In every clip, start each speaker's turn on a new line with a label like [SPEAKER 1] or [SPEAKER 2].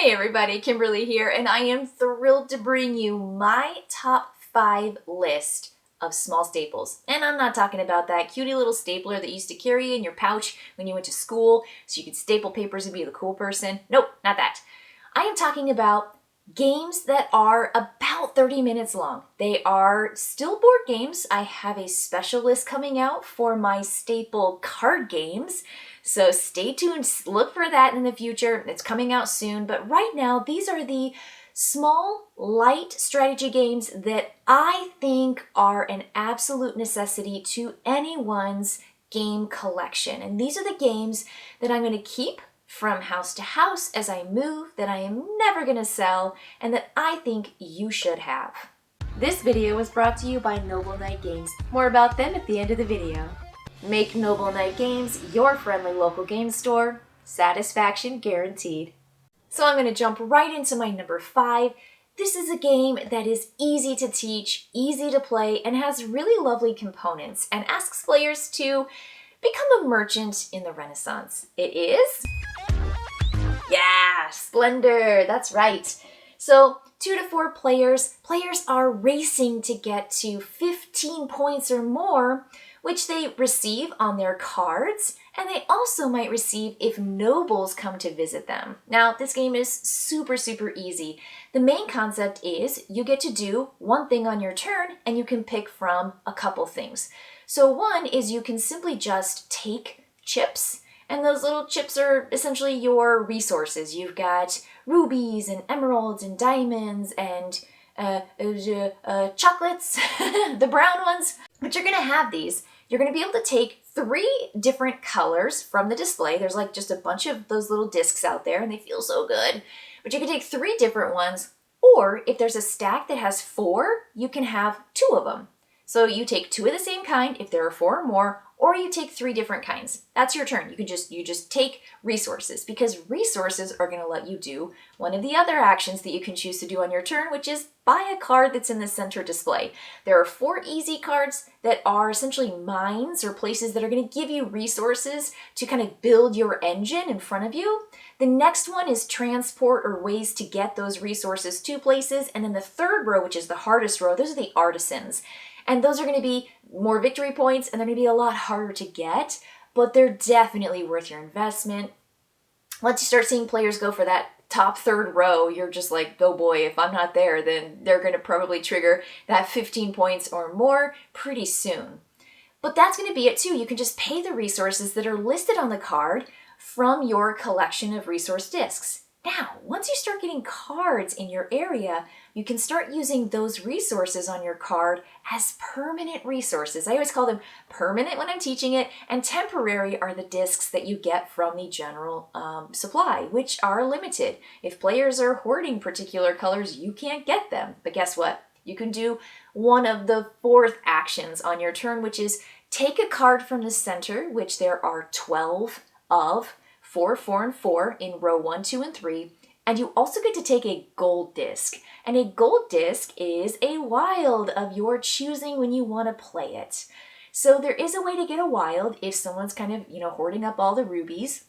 [SPEAKER 1] Hey everybody, Kimberly here, and I am thrilled to bring you my top 5 list of small staples. And I'm not talking about that cutie little stapler that you used to carry in your pouch when you went to school so you could staple papers and be the cool person. Nope, not that. I am talking about games that are about 30 minutes long. They are still board games. I have a special list coming out for my staple card games. So stay tuned, look for that in the future. It's coming out soon. But right now, these are the small, light strategy games that I think are an absolute necessity to anyone's game collection. And these are the games that I'm going to keep from house to house as I move, that I am never going to sell, and that I think you should have. This video was brought to you by Noble Knight Games. More about them at the end of the video. Make Noble Knight Games your friendly local game store. Satisfaction guaranteed. So I'm going to jump right into my number 5. This is a game that is easy to teach, easy to play, and has really lovely components, and asks players to become a merchant in the Renaissance. It is... yeah, Splendor, that's right. So 2 to 4 players are racing to get to 15 points or more, which they receive on their cards, and they also might receive if nobles come to visit them. Now, this game is super easy. The main concept is you get to do one thing on your turn, and you can pick from a couple things. So one is you can simply just take chips, and those little chips are essentially your resources. You've got rubies and emeralds and diamonds and chocolates, the brown ones. But you're going to have these. You're going to be able to take 3 different colors from the display. There's like just a bunch of those little discs out there, and they feel so good. But you can take 3 different ones, or if there's a stack that has 4, you can have 2 of them. So you take 2 of the same kind if there are 4 or more, or you take 3 different kinds. That's your turn. You just take resources, because resources are going to let you do one of the other actions that you can choose to do on your turn, which is buy a card that's in the center display. There are 4 easy cards that are essentially mines or places that are going to give you resources to kind of build your engine in front of you. The next one is transport or ways to get those resources to places. And then the third row, which is the hardest row, those are the artisans. And those are going to be more victory points, and they're going to be a lot harder to get, but they're definitely worth your investment. Once you start seeing players go for that top third row, you're just like, oh boy, if I'm not there, then they're going to probably trigger that 15 points or more pretty soon. But that's going to be it too. You can just pay the resources that are listed on the card from your collection of resource discs. Now, once you start getting cards in your area, you can start using those resources on your card as permanent resources. I always call them permanent when I'm teaching it, and temporary are the discs that you get from the general supply, which are limited. If players are hoarding particular colors, you can't get them. But guess what? You can do one of the 4th actions on your turn, which is take a card from the center, which there are 12 of, 4, 4, and 4 in row 1, 2, and 3. And you also get to take a gold disc. And a gold disc is a wild of your choosing when you want to play it. So there is a way to get a wild if someone's kind of, hoarding up all the rubies.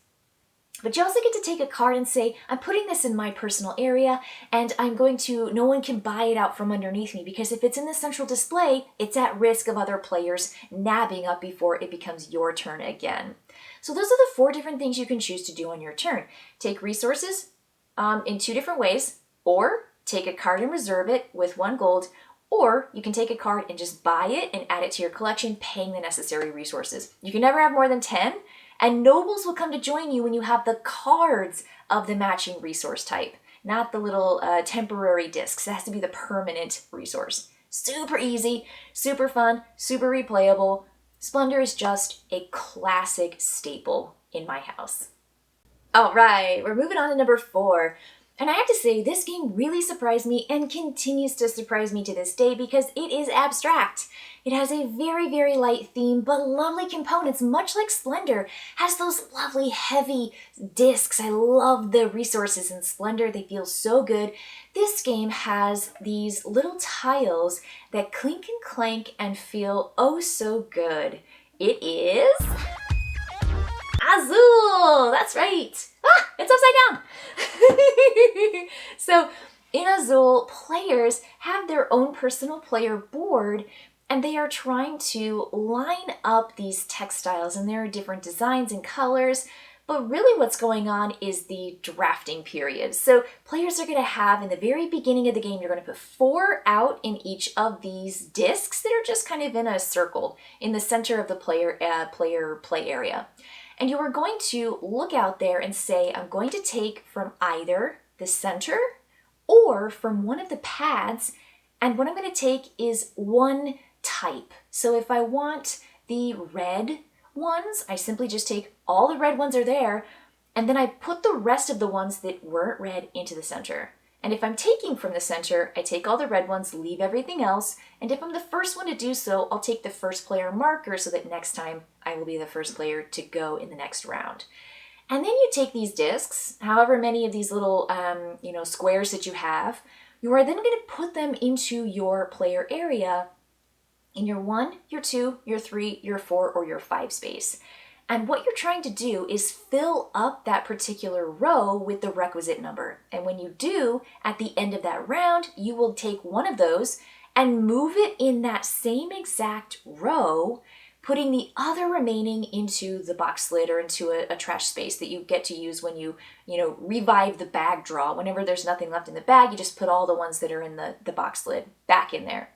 [SPEAKER 1] But you also get to take a card and say, I'm putting this in my personal area, and no one can buy it out from underneath me, because if it's in the central display, it's at risk of other players nabbing up before it becomes your turn again. So those are the 4 different things you can choose to do on your turn. Take resources in 2 different ways, or take a card and reserve it with 1 gold, or you can take a card and just buy it and add it to your collection, paying the necessary resources. You can never have more than 10, and nobles will come to join you when you have the cards of the matching resource type, not the little temporary discs. It has to be the permanent resource. Super easy, super fun, super replayable. Splendor is just a classic staple in my house. All right, we're moving on to number 4. And I have to say, this game really surprised me and continues to surprise me to this day because it is abstract. It has a very light theme, but lovely components, much like Splendor. Has those lovely heavy discs. I love the resources in Splendor. They feel so good. This game has these little tiles that clink and clank and feel oh so good. It is Azul! That's right! Ah, it's upside down! So in Azul, players have their own personal player board, and they are trying to line up these textiles, and there are different designs and colors. But really what's going on is the drafting period. So players are going to have, in the very beginning of the game, you're going to put 4 out in each of these discs that are just kind of in a circle in the center of the player play area. And you are going to look out there and say, I'm going to take from either the center or from one of the pads, and what I'm going to take is one type. So if I want the red ones, I simply just take all the red ones are there, and then I put the rest of the ones that weren't red into the center. And if I'm taking from the center, I take all the red ones, leave everything else, and if I'm the first one to do so, I'll take the first player marker so that next time I will be the first player to go in the next round. And then you take these discs, however many of these little squares that you have, you are then going to put them into your player area in your 1, your 2, your 3, your 4, or your 5 space. And what you're trying to do is fill up that particular row with the requisite number. And when you do, at the end of that round, you will take one of those and move it in that same exact row, putting the other remaining into the box lid or into a trash space that you get to use when you revive the bag draw. Whenever there's nothing left in the bag, you just put all the ones that are in the box lid back in there.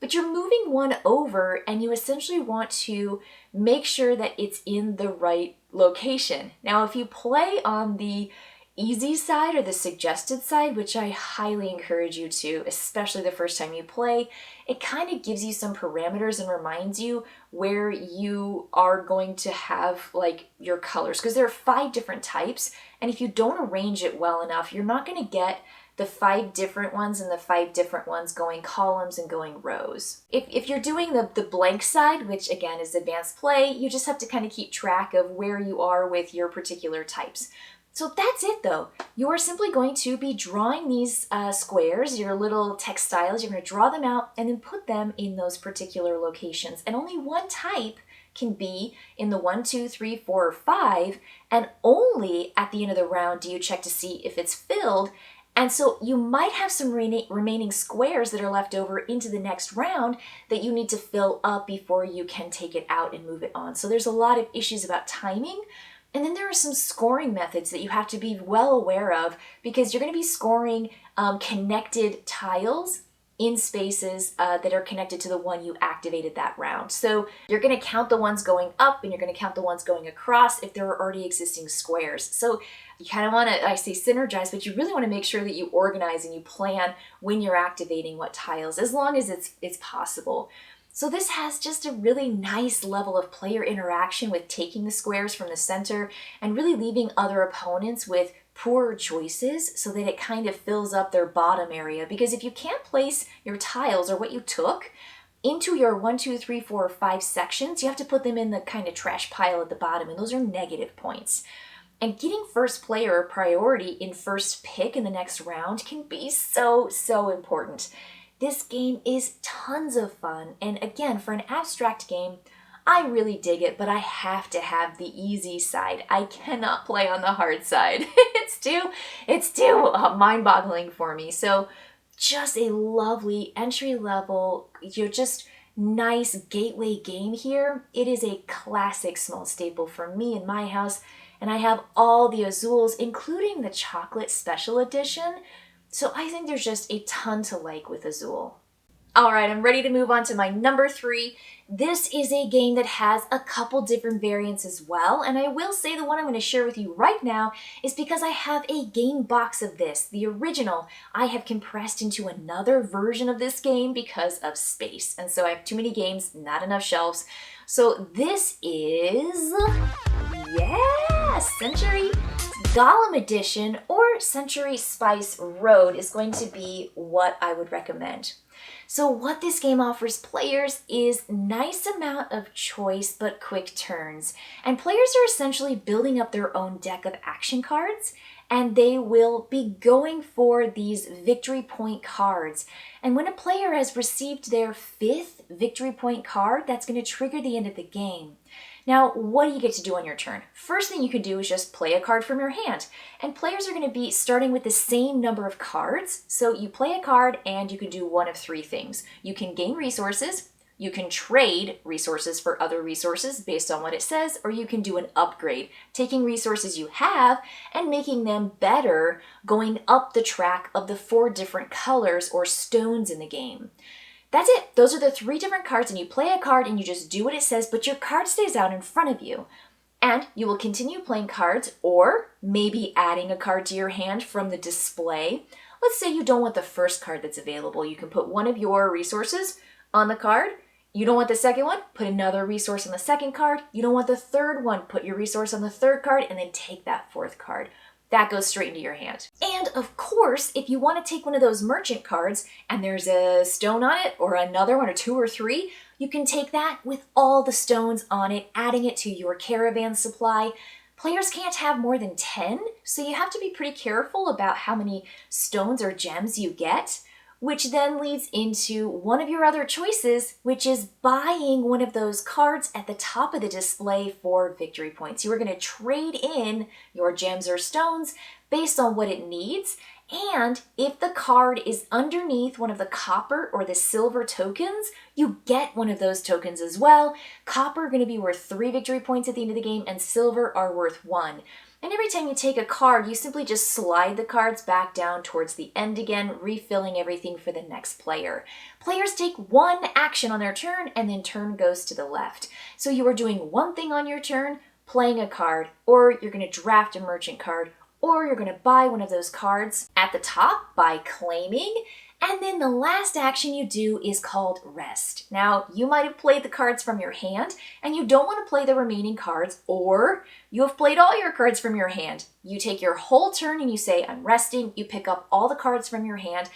[SPEAKER 1] But you're moving one over, and you essentially want to make sure that it's in the right location. Now, if you play on the easy side or the suggested side, which I highly encourage you to, especially the first time you play, it kind of gives you some parameters and reminds you where you are going to have like your colors, because there are 5 different types, and if you don't arrange it well enough, you're not going to get the 5 different ones and the 5 different ones going columns and going rows. If you're doing the blank side, which again is advanced play, you just have to kind of keep track of where you are with your particular types. So that's it though. You are simply going to be drawing these squares, your little textiles. You're going to draw them out and then put them in those particular locations. And only one type can be in the 1, 2, 3, 4, or 5. And only at the end of the round do you check to see if it's filled. And so you might have some remaining squares that are left over into the next round that you need to fill up before you can take it out and move it on. So there's a lot of issues about timing. And then there are some scoring methods that you have to be well aware of, because you're going to be scoring connected tiles in spaces that are connected to the one you activated that round. So you're going to count the ones going up and you're going to count the ones going across if there are already existing squares. So you kind of want to, I say synergize, but you really want to make sure that you organize and you plan when you're activating what tiles, as long as it's possible. So this has just a really nice level of player interaction with taking the squares from the center and really leaving other opponents with poorer choices so that it kind of fills up their bottom area. Because if you can't place your tiles or what you took into your 1, 2, 3, 4, or 5 sections, you have to put them in the kind of trash pile at the bottom, and those are negative points. And getting first player priority in first pick in the next round can be so important. This game is tons of fun, and again, for an abstract game, I really dig it, but I have to have the easy side. I cannot play on the hard side. It's too mind-boggling for me. So just a lovely entry-level, just nice gateway game here. It is a classic small staple for me in my house, and I have all the Azuls, including the chocolate special edition. So I think there's just a ton to like with Azul. All right, I'm ready to move on to my number 3. This is a game that has a couple different variants as well, and I will say the one I'm going to share with you right now is because I have a game box of this. The original I have compressed into another version of this game because of space, and so I have too many games, not enough shelves. So this is, Century Gollum Edition, or Century Spice Road is going to be what I would recommend. So what this game offers players is nice amount of choice but quick turns. And players are essentially building up their own deck of action cards, and they will be going for these victory point cards. And when a player has received their 5th victory point card, that's going to trigger the end of the game. Now, what do you get to do on your turn? First thing you can do is just play a card from your hand. And players are going to be starting with the same number of cards. So you play a card and you can do one of three things. You can gain resources, you can trade resources for other resources based on what it says, or you can do an upgrade, taking resources you have and making them better, going up the track of the 4 different colors or stones in the game. That's it. Those are the 3 different cards, and you play a card and you just do what it says, but your card stays out in front of you. And you will continue playing cards or maybe adding a card to your hand from the display. Let's say you don't want the first card that's available. You can put one of your resources on the card. You don't want the second one, put another resource on the second card. You don't want the third one, put your resource on the third card, and then take that 4th card. That goes straight into your hand. And of course, if you want to take one of those merchant cards and there's a stone on it, or another one, or 2 or 3, you can take that with all the stones on it, adding it to your caravan supply. Players can't have more than 10, so you have to be pretty careful about how many stones or gems you get, which then leads into one of your other choices, which is buying one of those cards at the top of the display for victory points. You are going to trade in your gems or stones based on what it needs. And if the card is underneath one of the copper or the silver tokens, you get one of those tokens as well. Copper are going to be worth 3 victory points at the end of the game, and silver are worth 1. And every time you take a card, you simply just slide the cards back down towards the end again, refilling everything for the next player. Players take 1 action on their turn, and then turn goes to the left. So you are doing one thing on your turn, playing a card, or you're going to draft a merchant card, or you're going to buy one of those cards at the top by claiming. And then the last action you do is called rest. Now, you might have played the cards from your hand and you don't want to play the remaining cards, or you have played all your cards from your hand. You take your whole turn and you say, I'm resting. You pick up all the cards from your hand,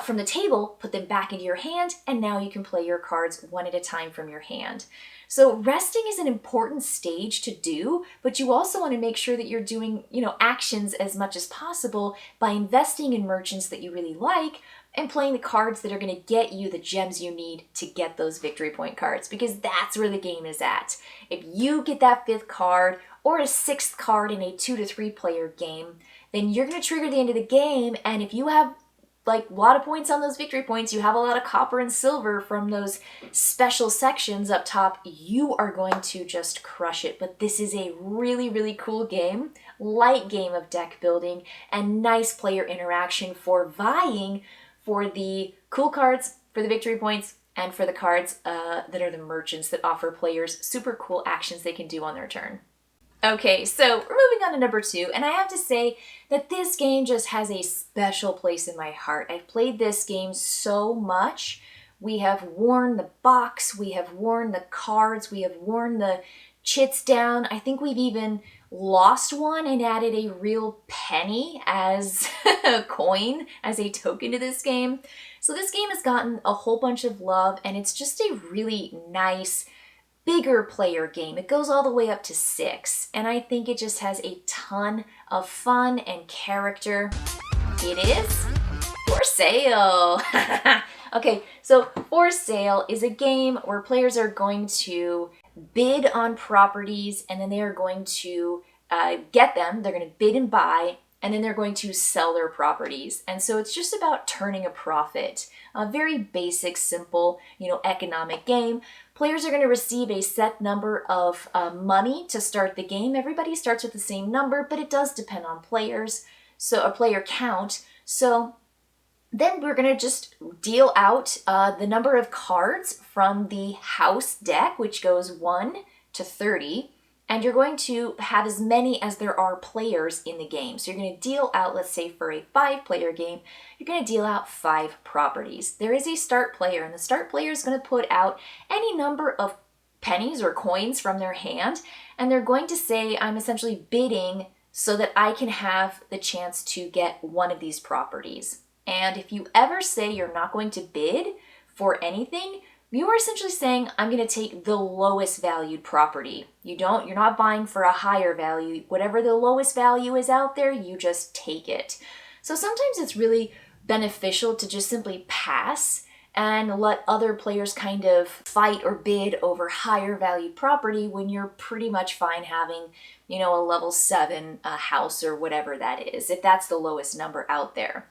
[SPEAKER 1] from the table, put them back into your hand, and now you can play your cards one at a time from your hand. So resting is an important stage to do, but you also want to make sure that you're doing, actions as much as possible by investing in merchants that you really like and playing the cards that are going to get you the gems you need to get those victory point cards, because that's where the game is at. If you get that 5th card or a 6th card in a 2 to 3 player game, then you're going to trigger the end of the game, and if you have a lot of points on those victory points, you have a lot of copper and silver from those special sections up top, you are going to just crush it. But this is a really, really cool game, light game of deck building, and nice player interaction for vying for the cool cards, for the victory points, and for the cards that are the merchants that offer players super cool actions they can do on their turn. Okay, so we're moving on to number 2, and I have to say that this game just has a special place in my heart. I've played this game so much. We have worn the box, we have worn the cards, we have worn the chits down. I think we've even lost one and added a real penny as a coin, as a token to this game. So this game has gotten a whole bunch of love, and it's just a really nice, bigger player game. It goes all the way up to 6, and I think it just has a ton of fun and character. It is For Sale. Okay, so For Sale is a game where players are going to bid on properties, and then they are going to get them. They're going to bid and buy, and then they're going to sell their properties. And so it's just about turning a profit. A very basic, simple, economic game. Players are going to receive a set number of money to start the game. Everybody starts with the same number, but it does depend on players, so a player count. So then we're going to just deal out the number of cards from the house deck, which goes 1 to 30. And you're going to have as many as there are players in the game. So you're going to deal out, let's say for a 5-player game, you're going to deal out 5 properties. There is a start player, and the start player is going to put out any number of pennies or coins from their hand, and they're going to say, I'm essentially bidding so that I can have the chance to get one of these properties. And if you ever say you're not going to bid for anything, you are essentially saying, I'm going to take the lowest valued property. You're not buying for a higher value. Whatever the lowest value is out there, you just take it. So sometimes it's really beneficial to just simply pass and let other players kind of fight or bid over higher value property when you're pretty much fine having, you know, a level 7 house or whatever that is, if that's the lowest number out there.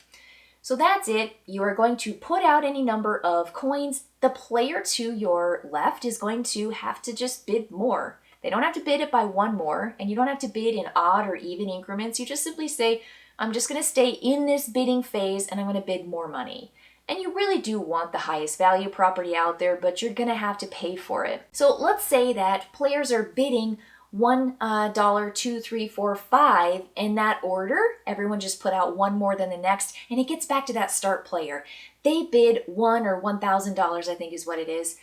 [SPEAKER 1] So that's it. You are going to put out any number of coins. The player to your left is going to have to just bid more. They don't have to bid it by one more, and you don't have to bid in odd or even increments. You just simply say, I'm just going to stay in this bidding phase and I'm going to bid more money. And you really do want the highest value property out there, but you're going to have to pay for it. So let's say that players are bidding $1, $2, $3, $4, $5 in that order. Everyone just put out one more than the next, and it gets back to that start player. They bid $1 or $1,000, I think is what it is.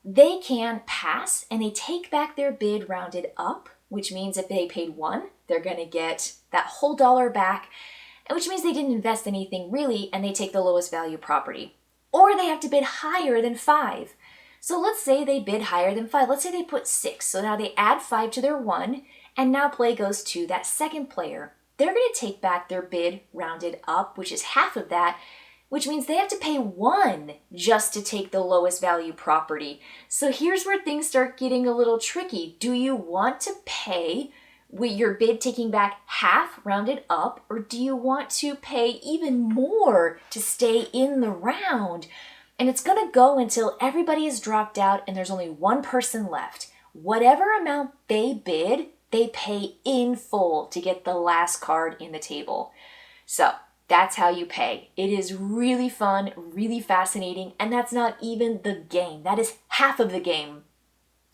[SPEAKER 1] They can pass, and they take back their bid rounded up, which means if they paid $1, they're going to get that whole dollar back, which means they didn't invest anything really, and they take the lowest value property. Or they have to bid higher than $5. So let's say they bid higher than $5. Let's say they put $6. So now they add $5 to their $1, and now play goes to that second player. They're going to take back their bid rounded up, which is half of that, which means they have to pay $1 just to take the lowest value property. So here's where things start getting a little tricky. Do you want to pay with your bid taking back half rounded up, or do you want to pay even more to stay in the round? And it's going to go until everybody is dropped out and there's only one person left. Whatever amount they bid, they pay in full to get the last card in the table. So that's how you pay. It is really fun, really fascinating, and that's not even the game. That is half of the game.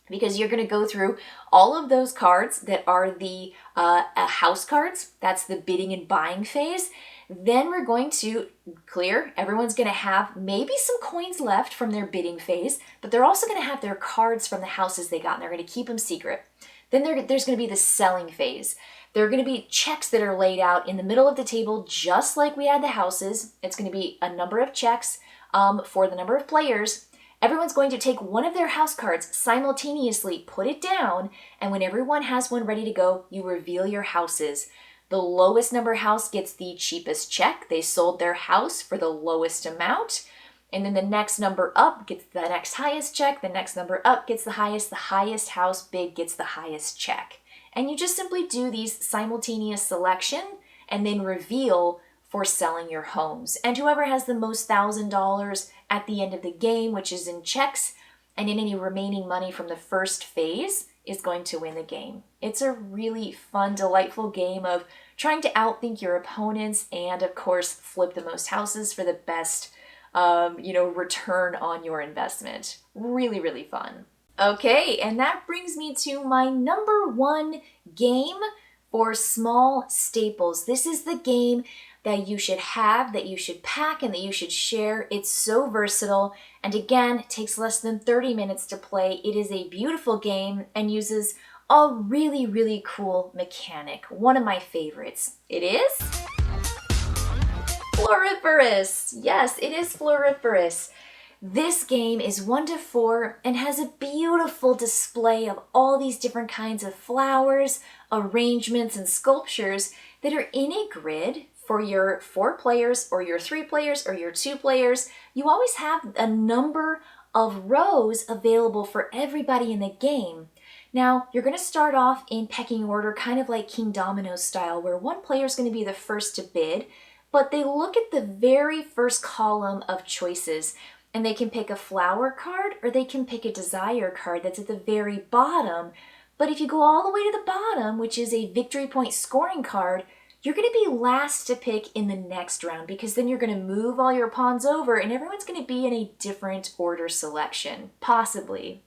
[SPEAKER 1] Because you're going to go through all of those cards that are the house cards. That's the bidding and buying phase. Then we're going to clear. Everyone's going to have maybe some coins left from their bidding phase, but they're also going to have their cards from the houses they got, and they're going to keep them secret. Then there's going to be the selling phase. There are going to be checks that are laid out in the middle of the table, just like we had the houses. It's going to be a number of checks for the number of players. Everyone's going to take one of their house cards, simultaneously put it down, and when everyone has one ready to go, you reveal your houses. The lowest number house gets the cheapest check. They sold their house for the lowest amount. And then the next number up gets the next highest check. The next number up gets the highest house bid gets the highest check. And you just simply do these simultaneous selection and then reveal for selling your homes. And whoever has the most $1,000 at the end of the game, which is in checks and in any remaining money from the first phase, is going to win the game. It's a really fun, delightful game of trying to outthink your opponents and, of course, flip the most houses for the best, return on your investment. Really, really fun. Okay, and that brings me to my number one game for small staples. This is the game that you should have, that you should pack, and that you should share. It's so versatile, and again, it takes less than 30 minutes to play. It is a beautiful game and uses a really, really cool mechanic. One of my favorites. It is Floriferous. Yes, it is Floriferous. This game is 1 to 4 and has a beautiful display of all these different kinds of flowers, arrangements, and sculptures that are in a grid for your 4 players or your 3 players or your 2 players. You always have a number of rows available for everybody in the game. Now, you're going to start off in pecking order, kind of like King Domino's style, where one player is going to be the first to bid, but they look at the very first column of choices, and they can pick a flower card or they can pick a desire card that's at the very bottom. But if you go all the way to the bottom, which is a victory point scoring card, you're going to be last to pick in the next round, because then you're going to move all your pawns over and everyone's going to be in a different order selection, possibly.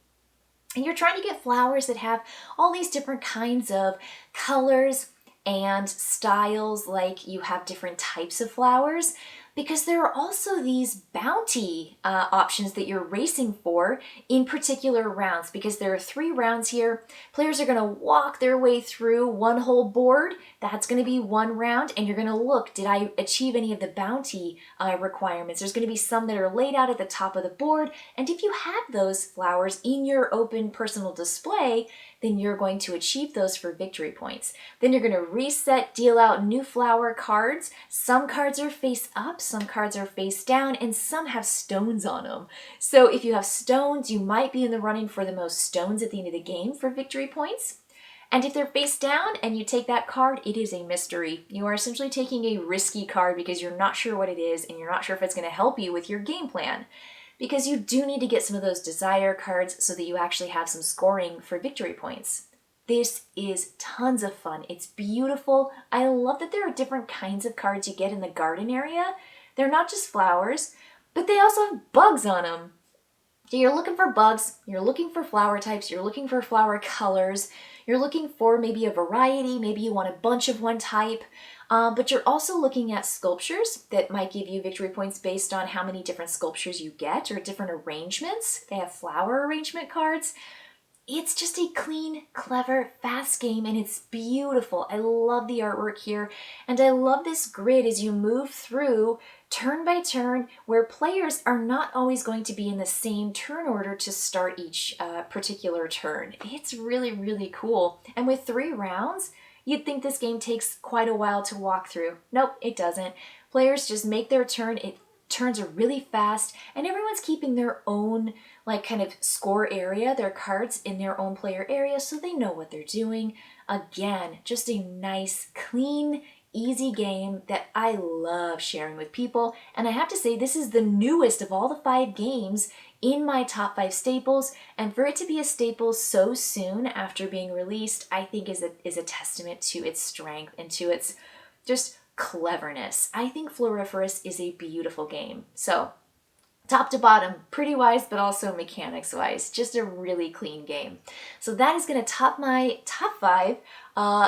[SPEAKER 1] And you're trying to get flowers that have all these different kinds of colors and styles, like you have different types of flowers, because there are also these bounty options that you're racing for in particular rounds, because there are 3 rounds here. Players are going to walk their way through one whole board. That's going to be 1 round, and you're going to look, did I achieve any of the bounty requirements? There's going to be some that are laid out at the top of the board, and if you have those flowers in your open personal display, then you're going to achieve those for victory points. Then you're going to reset, deal out new flower cards. Some cards are face up, some cards are face down, and some have stones on them. So if you have stones, you might be in the running for the most stones at the end of the game for victory points. And if they're face down and you take that card, it is a mystery. You are essentially taking a risky card because you're not sure what it is and you're not sure if it's going to help you with your game plan. Because you do need to get some of those desire cards so that you actually have some scoring for victory points. This is tons of fun. It's beautiful. I love that there are different kinds of cards you get in the garden area. They're not just flowers, but they also have bugs on them. So you're looking for bugs, you're looking for flower types, you're looking for flower colors, you're looking for maybe a variety, maybe you want a bunch of one type, but you're also looking at sculptures that might give you victory points based on how many different sculptures you get or different arrangements. They have flower arrangement cards. It's just a clean, clever, fast game, and it's beautiful. I love the artwork here, and I love this grid as you move through turn by turn, where players are not always going to be in the same turn order to start each particular turn. It's really, really cool. And with 3 rounds, you'd think this game takes quite a while to walk through. Nope, it doesn't. Players just make their turn. Turns are really fast, and everyone's keeping their own kind of score area, their cards in their own player area, so they know what they're doing. Again, just a nice, clean, easy game that I love sharing with people. And I have to say, this is the newest of all the 5 games in my top 5 staples, and for it to be a staple so soon after being released, I think is a testament to its strength and to its just cleverness. I think Floriferous is a beautiful game. So top to bottom, pretty wise, but also mechanics wise, just a really clean game. So that is going to top my top 5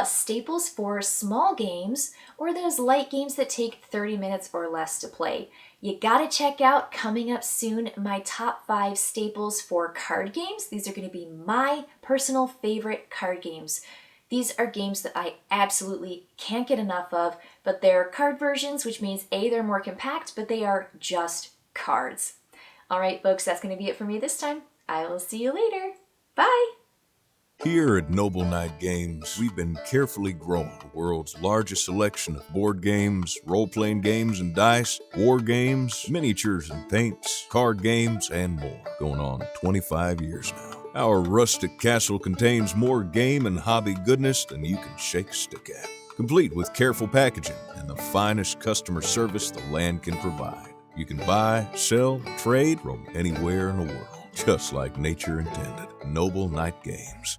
[SPEAKER 1] staples for small games or those light games that take 30 minutes or less to play. You gotta check out, coming up soon, my top 5 staples for card games. These are going to be my personal favorite card games. These are games that I absolutely can't get enough of, but they're card versions, which means A, they're more compact, but they are just cards. All right, folks, that's going to be it for me this time. I will see you later. Bye.
[SPEAKER 2] Here at Noble Knight Games, we've been carefully growing the world's largest selection of board games, role-playing games and dice, war games, miniatures and paints, card games, and more, going on 25 years now. Our rustic castle contains more game and hobby goodness than you can shake a stick at, complete with careful packaging and the finest customer service the land can provide. You can buy, sell, trade from anywhere in the world, just like nature intended. Noble Knight Games.